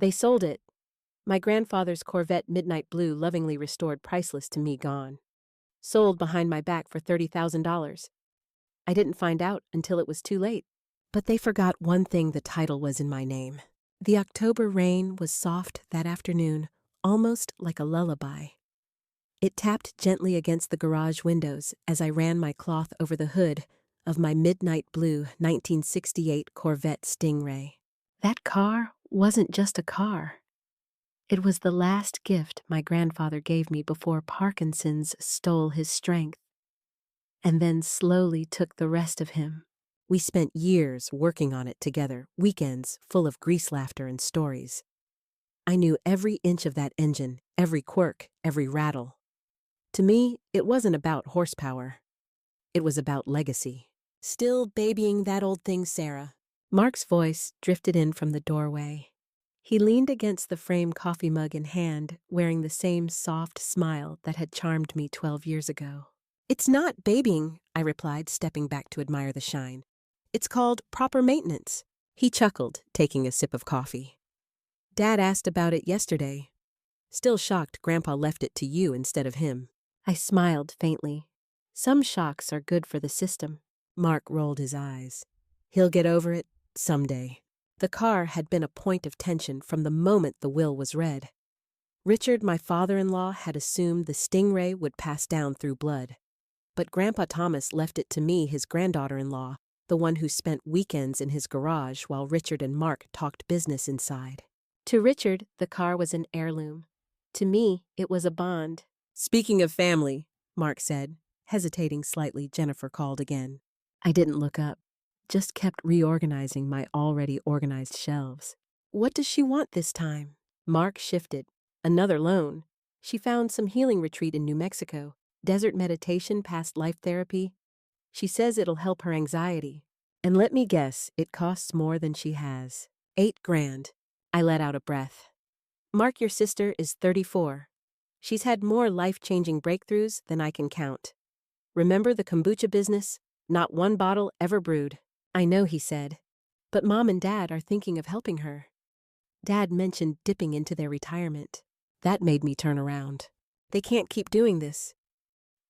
They sold it. My grandfather's Corvette midnight blue lovingly restored priceless to me gone. Sold behind my back for $30,000. I didn't find out until it was too late. But they forgot one thing: the title was in my name. The October rain was soft that afternoon, almost like a lullaby. It tapped gently against the garage windows as I ran my cloth over the hood of my midnight blue 1968 Corvette Stingray. That car wasn't just a car. It was the last gift my grandfather gave me before Parkinson's stole his strength, and then slowly took the rest of him. We spent years working on it together, weekends full of grease laughter and stories. I knew every inch of that engine, every quirk, every rattle. To me, it wasn't about horsepower. It was about legacy. Still babying that old thing, Sarah. Mark's voice drifted in from the doorway. He leaned against the frame, coffee mug in hand, wearing the same soft smile that had charmed me 12 years ago. It's not babying, I replied, stepping back to admire the shine. It's called proper maintenance. He chuckled, taking a sip of coffee. Dad asked about it yesterday. Still shocked Grandpa left it to you instead of him. I smiled faintly. Some shocks are good for the system. Mark rolled his eyes. He'll get over it someday. The car had been a point of tension from the moment the will was read. Richard, my father-in-law, had assumed the Stingray would pass down through blood. But Grandpa Thomas left it to me, his granddaughter-in-law, the one who spent weekends in his garage while Richard and Mark talked business inside. To Richard, the car was an heirloom. To me, it was a bond. Speaking of family, Mark said. Hesitating slightly, Jennifer called again. I didn't look up, just kept reorganizing my already organized shelves. What does she want this time? Mark shifted. Another loan. She found some healing retreat in New Mexico, desert meditation past life therapy. She says it'll help her anxiety. And let me guess, it costs more than she has. $8,000. I let out a breath. Mark, your sister is 34. She's had more life-changing breakthroughs than I can count. Remember the kombucha business? Not one bottle ever brewed. I know, he said. But Mom and Dad are thinking of helping her. Dad mentioned dipping into their retirement. That made me turn around. They can't keep doing this.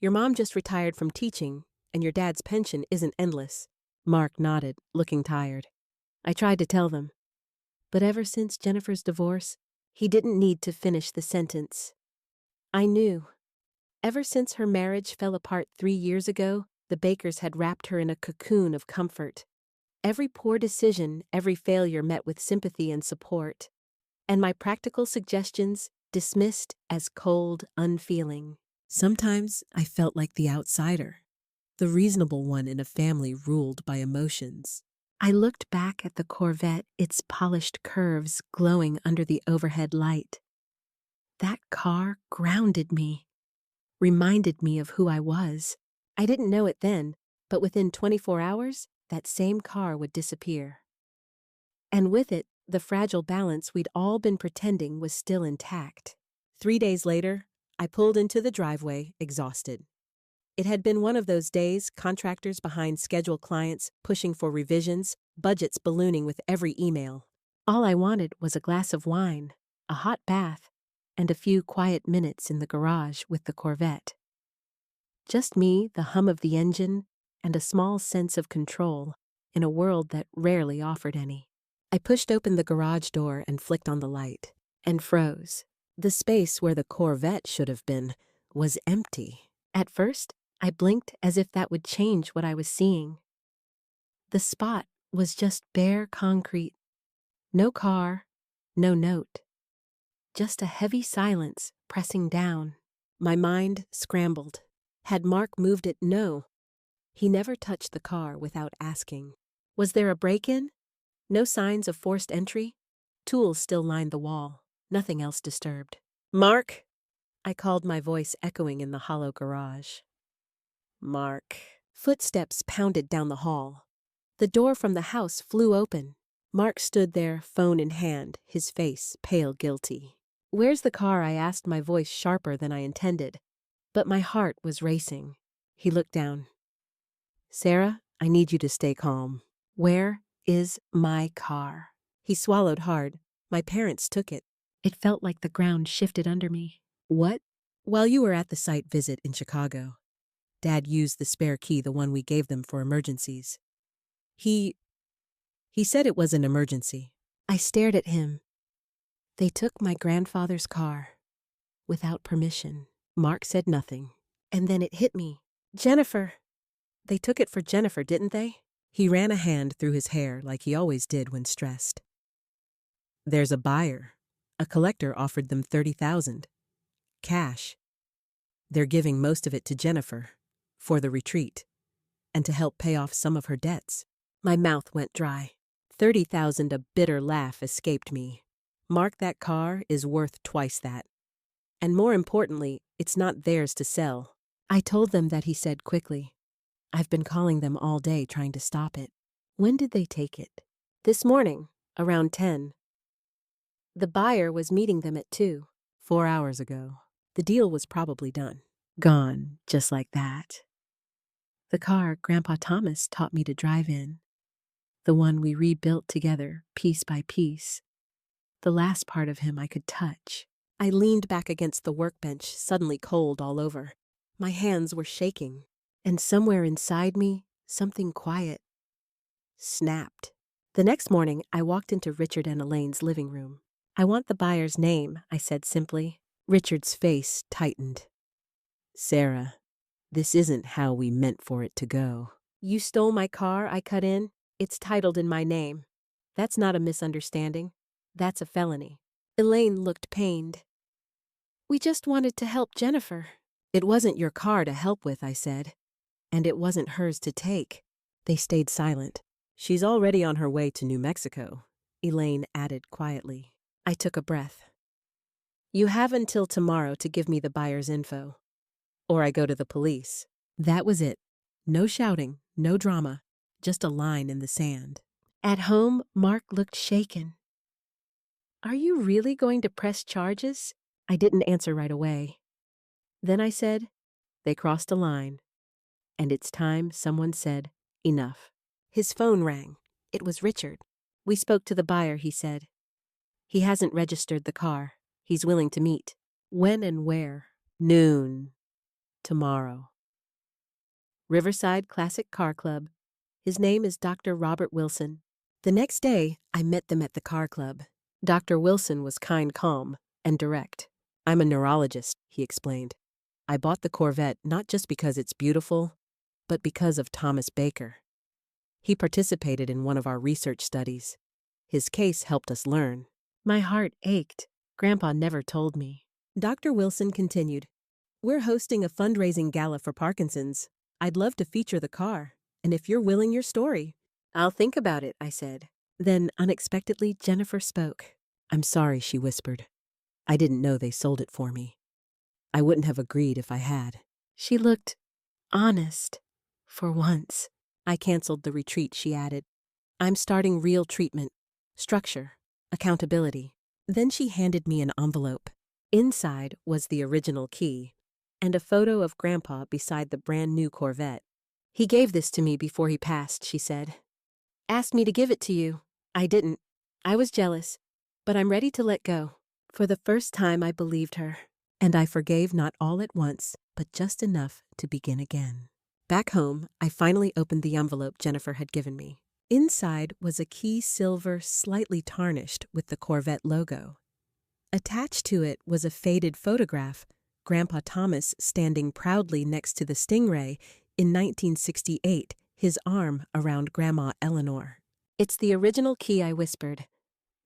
Your mom just retired from teaching, and your dad's pension isn't endless. Mark nodded, looking tired. I tried to tell them. But ever since Jennifer's divorce, he didn't need to finish the sentence. I knew. Ever since her marriage fell apart 3 years ago, the Bakers had wrapped her in a cocoon of comfort. Every poor decision, every failure met with sympathy and support, and my practical suggestions dismissed as cold, unfeeling. Sometimes I felt like the outsider, the reasonable one in a family ruled by emotions. I looked back at the Corvette, its polished curves glowing under the overhead light. That car grounded me, reminded me of who I was. I didn't know it then, but within 24 hours, that same car would disappear. And with it, the fragile balance we'd all been pretending was still intact. 3 days later, I pulled into the driveway, exhausted. It had been one of those days, contractors behind scheduled clients, pushing for revisions, budgets ballooning with every email. All I wanted was a glass of wine, a hot bath, and a few quiet minutes in the garage with the Corvette. Just me, the hum of the engine, and a small sense of control in a world that rarely offered any. I pushed open the garage door and flicked on the light, and froze. The space where the Corvette should have been was empty. At first, I blinked as if that would change what I was seeing. The spot was just bare concrete. No car, no note. Just a heavy silence pressing down. My mind scrambled. Had Mark moved it? No. He never touched the car without asking. Was there a break-in? No signs of forced entry? Tools still lined the wall. Nothing else disturbed. Mark? I called, my voice echoing in the hollow garage. Mark. Footsteps pounded down the hall. The door from the house flew open. Mark stood there, phone in hand, his face pale guilty. Where's the car? I asked, my voice sharper than I intended. But my heart was racing. He looked down. Sarah, I need you to stay calm. Where is my car? He swallowed hard. My parents took it. It felt like the ground shifted under me. What? While you were at the site visit in Chicago, Dad used the spare key, the one we gave them for emergencies. He said it was an emergency. I stared at him. They took my grandfather's car without permission. Mark said nothing. And then it hit me. Jennifer. They took it for Jennifer, didn't they? He ran a hand through his hair like he always did when stressed. There's a buyer. A collector offered them $30,000. Cash. They're giving most of it to Jennifer for the retreat and to help pay off some of her debts. My mouth went dry. $30,000, a bitter laugh escaped me. Mark, that car is worth twice that. And more importantly, it's not theirs to sell. I told them that, he said quickly. I've been calling them all day trying to stop it. When did they take it? This morning, around 10. The buyer was meeting them at 2. 4 hours ago. The deal was probably done. Gone, just like that. The car Grandpa Thomas taught me to drive in. The one we rebuilt together, piece by piece. The last part of him I could touch. I leaned back against the workbench, suddenly cold all over. My hands were shaking. And somewhere inside me, something quiet snapped. The next morning, I walked into Richard and Elaine's living room. I want the buyer's name, I said simply. Richard's face tightened. Sarah, this isn't how we meant for it to go. You stole my car, I cut in. It's titled in my name. That's not a misunderstanding. That's a felony. Elaine looked pained. We just wanted to help Jennifer. It wasn't your car to help with, I said. And it wasn't hers to take. They stayed silent. She's already on her way to New Mexico, Elaine added quietly. I took a breath. You have until tomorrow to give me the buyer's info, or I go to the police. That was it. No shouting, no drama, just a line in the sand. At home, Mark looked shaken. Are you really going to press charges? I didn't answer right away. Then I said, they crossed a line. And it's time someone said, enough. His phone rang. It was Richard. We spoke to the buyer, he said. He hasn't registered the car. He's willing to meet. When and where? Noon. Tomorrow. Riverside Classic Car Club. His name is Dr. Robert Wilson. The next day, I met them at the car club. Dr. Wilson was kind, calm, and direct. I'm a neurologist, he explained. I bought the Corvette not just because it's beautiful, but because of Thomas Baker. He participated in one of our research studies. His case helped us learn. My heart ached. Grandpa never told me. Dr. Wilson continued, we're hosting a fundraising gala for Parkinson's. I'd love to feature the car, and if you're willing your story. I'll think about it, I said. Then, unexpectedly, Jennifer spoke. I'm sorry, she whispered. I didn't know they sold it for me. I wouldn't have agreed if I had. She looked honest. For once. I canceled the retreat, she added. I'm starting real treatment, structure, accountability. Then she handed me an envelope. Inside was the original key and a photo of Grandpa beside the brand new Corvette. He gave this to me before he passed, she said. Asked me to give it to you. I didn't. I was jealous, but I'm ready to let go. For the first time, I believed her, and I forgave not all at once, but just enough to begin again. Back home, I finally opened the envelope Jennifer had given me. Inside was a key silver, slightly tarnished with the Corvette logo. Attached to it was a faded photograph, Grandpa Thomas standing proudly next to the Stingray in 1968, his arm around Grandma Eleanor. It's the original key, I whispered.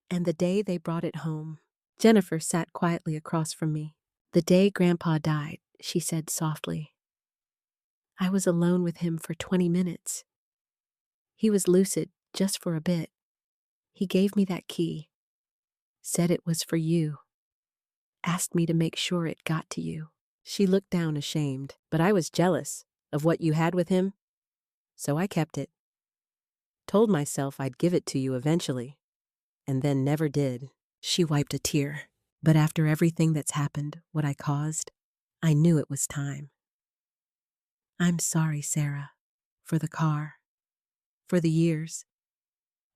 And the day they brought it home. Jennifer sat quietly across from me. The day Grandpa died, she said softly. I was alone with him for 20 minutes. He was lucid just for a bit. He gave me that key, said it was for you, asked me to make sure it got to you. She looked down ashamed, but I was jealous of what you had with him, so I kept it. Told myself I'd give it to you eventually, and then never did. She wiped a tear, but after everything that's happened, what I caused, I knew it was time. I'm sorry, Sarah, for the car, for the years,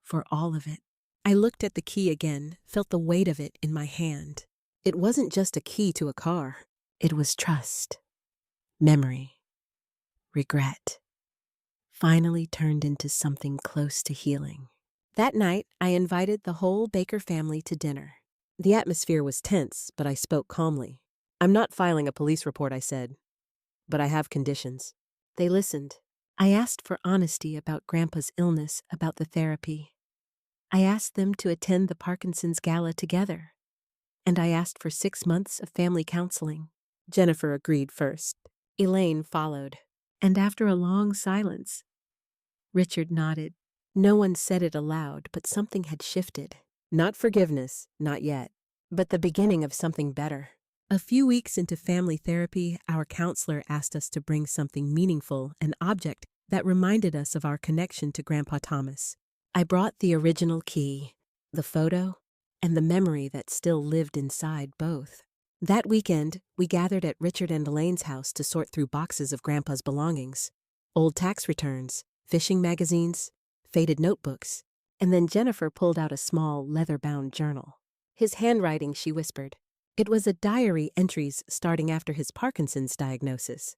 for all of it. I looked at the key again, felt the weight of it in my hand. It wasn't just a key to a car. It was trust, memory, regret, finally turned into something close to healing. That night, I invited the whole Baker family to dinner. The atmosphere was tense, but I spoke calmly. "I'm not filing a police report," I said, "but I have conditions." They listened. I asked for honesty about Grandpa's illness, about the therapy. I asked them to attend the Parkinson's Gala together. And I asked for 6 months of family counseling. Jennifer agreed first. Elaine followed. And after a long silence, Richard nodded. No one said it aloud, but something had shifted. Not forgiveness, not yet, but the beginning of something better. A few weeks into family therapy, our counselor asked us to bring something meaningful, an object that reminded us of our connection to Grandpa Thomas. I brought the original key, the photo, and the memory that still lived inside both. That weekend, we gathered at Richard and Elaine's house to sort through boxes of Grandpa's belongings. Old tax returns, fishing magazines, faded notebooks, and then Jennifer pulled out a small, leather-bound journal. His handwriting, she whispered. It was a diary entries starting after his Parkinson's diagnosis.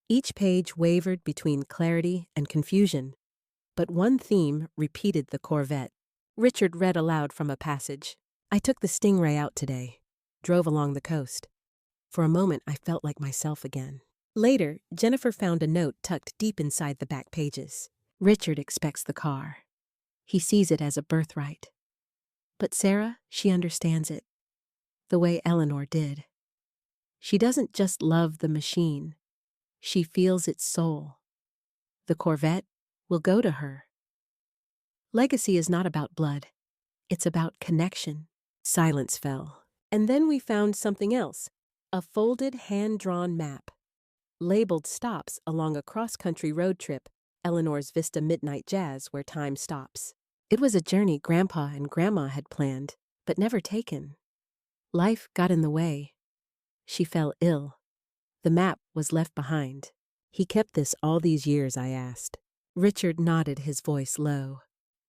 Each page wavered between clarity and confusion, but one theme repeated: the Corvette. Richard read aloud from a passage. "I took the Stingray out today, drove along the coast. For a moment, I felt like myself again." Later, Jennifer found a note tucked deep inside the back pages. "Richard expects the car. He sees it as a birthright. But Sarah, she understands it, the way Eleanor did. She doesn't just love the machine. She feels its soul. The Corvette will go to her. Legacy is not about blood. It's about connection." Silence fell. And then we found something else, a folded hand-drawn map, labeled stops along a cross-country road trip, Eleanor's Vista Midnight Jazz, where time stops. It was a journey Grandpa and Grandma had planned, but never taken. Life got in the way. She fell ill. The map was left behind. "He kept this all these years?" I asked. Richard nodded, his voice low.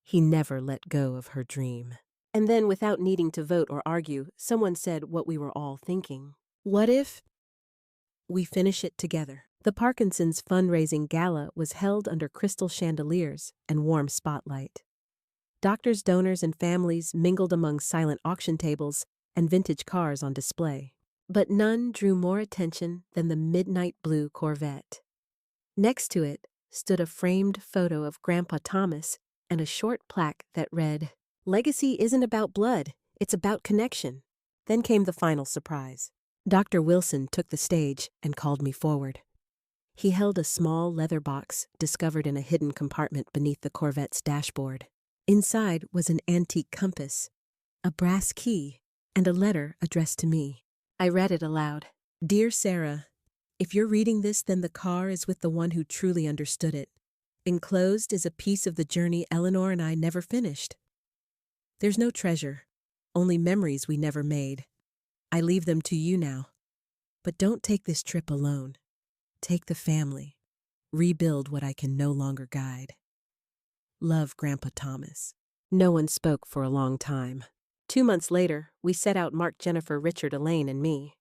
He never let go of her dream. And then, without needing to vote or argue, someone said what we were all thinking. What if we finish it together? The Parkinson's fundraising gala was held under crystal chandeliers and warm spotlight. Doctors, donors, and families mingled among silent auction tables and vintage cars on display. But none drew more attention than the midnight blue Corvette. Next to it stood a framed photo of Grandpa Thomas and a short plaque that read, "Legacy isn't about blood, it's about connection." Then came the final surprise. Dr. Wilson took the stage and called me forward. He held a small leather box discovered in a hidden compartment beneath the Corvette's dashboard. Inside was an antique compass, a brass key, and a letter addressed to me. I read it aloud. "Dear Sarah, if you're reading this, then the car is with the one who truly understood it. Enclosed is a piece of the journey Eleanor and I never finished. There's no treasure, only memories we never made. I leave them to you now. But don't take this trip alone. Take the family. Rebuild what I can no longer guide. Love, Grandpa Thomas." No one spoke for a long time. 2 months later, we set out, Mark, Jennifer, Richard, Elaine, and me.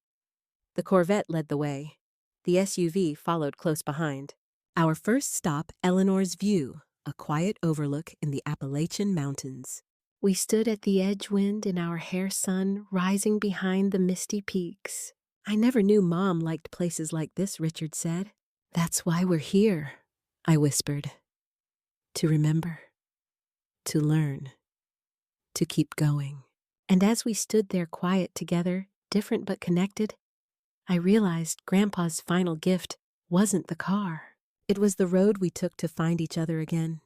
The Corvette led the way. The SUV followed close behind. Our first stop, Eleanor's View, a quiet overlook in the Appalachian Mountains. We stood at the edge wind in our hair sun rising behind the misty peaks. "I never knew Mom liked places like this," Richard said. "That's why we're here," I whispered. "To remember, to learn, to keep going." And as we stood there quiet together, different but connected, I realized Grandpa's final gift wasn't the car. It was the road we took to find each other again.